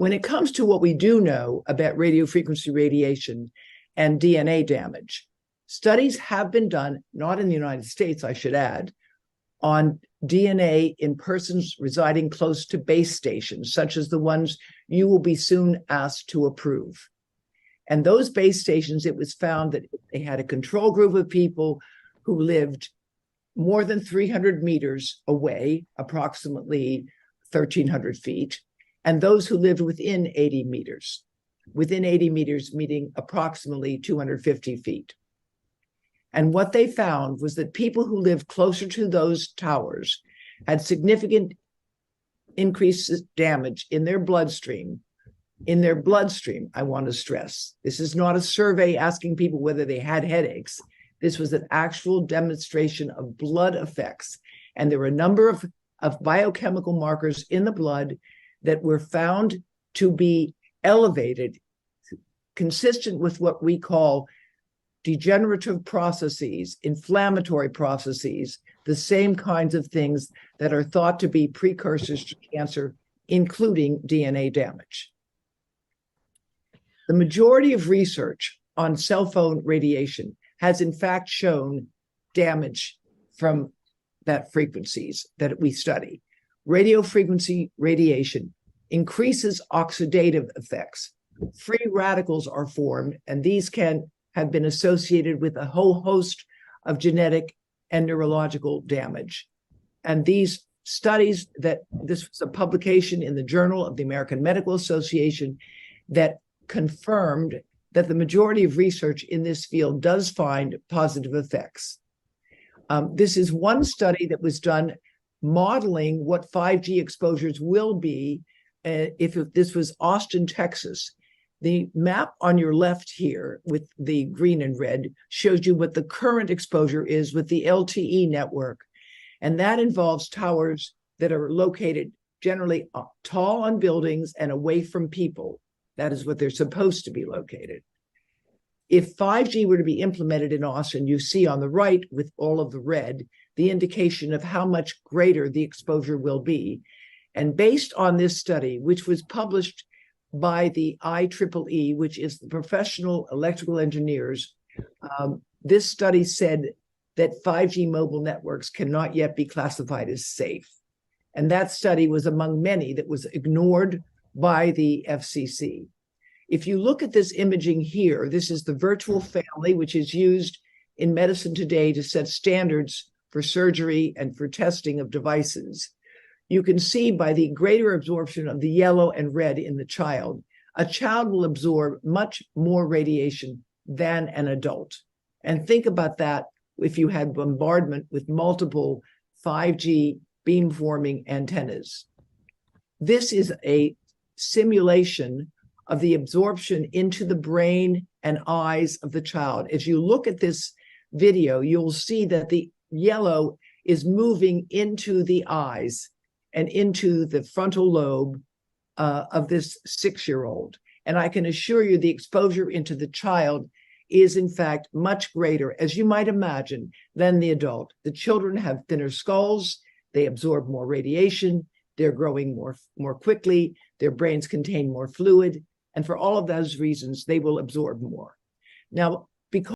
When it comes to what we do know about radiofrequency radiation and DNA damage, studies have been done, not in the United States, I should add, on DNA in persons residing close to base stations, such as the ones you will be soon asked to approve. And those base stations, it was found that they had a control group of people who lived more than 300 meters away, approximately 1,300 feet, and those who lived within 80 meters, meaning approximately 250 feet. And what they found was that people who lived closer to those towers had significant increased damage in their bloodstream. In their bloodstream, I want to stress, this is not a survey asking people whether they had headaches. This was an actual demonstration of blood effects. And there were a number of biochemical markers in the blood that were found to be elevated, consistent with what we call degenerative processes, inflammatory processes, the same kinds of things that are thought to be precursors to cancer, including DNA damage. The majority of research on cell phone radiation has in fact shown damage from that frequencies that we study. Radio frequency radiation increases oxidative effects. Free radicals are formed, and these can have been associated with a whole host of genetic and neurological damage. And these studies, this was a publication in the Journal of the American Medical Association that confirmed that the majority of research in this field does find positive effects. This is one study that was done modeling what 5G exposures will be if this was Austin, Texas. The map on your left here with the green and red shows you what the current exposure is with the LTE network. And that involves towers that are located generally tall on buildings and away from people. That is what they're supposed to be located. If 5G were to be implemented in Austin, you see on the right with all of the red, the indication of how much greater the exposure will be. And based on this study, which was published by the IEEE, which is the Professional Electrical Engineers, this study said that 5G mobile networks cannot yet be classified as safe. And that study was among many that was ignored by the FCC. If you look at this imaging here, this is the virtual family, which is used in medicine today to set standards for surgery and for testing of devices. You can see by the greater absorption of the yellow and red in the child, a child will absorb much more radiation than an adult. And think about that if you had bombardment with multiple 5G beamforming antennas. This is a simulation of the absorption into the brain and eyes of the child. As you look at this video, you'll see that the yellow is moving into the eyes and into the frontal lobe of this 6-year-old. And I can assure you the exposure into the child is in fact much greater, as you might imagine, than the adult. The children have thinner skulls, they absorb more radiation, they're growing more quickly, their brains contain more fluid, and for all of those reasons, they will absorb more. Now,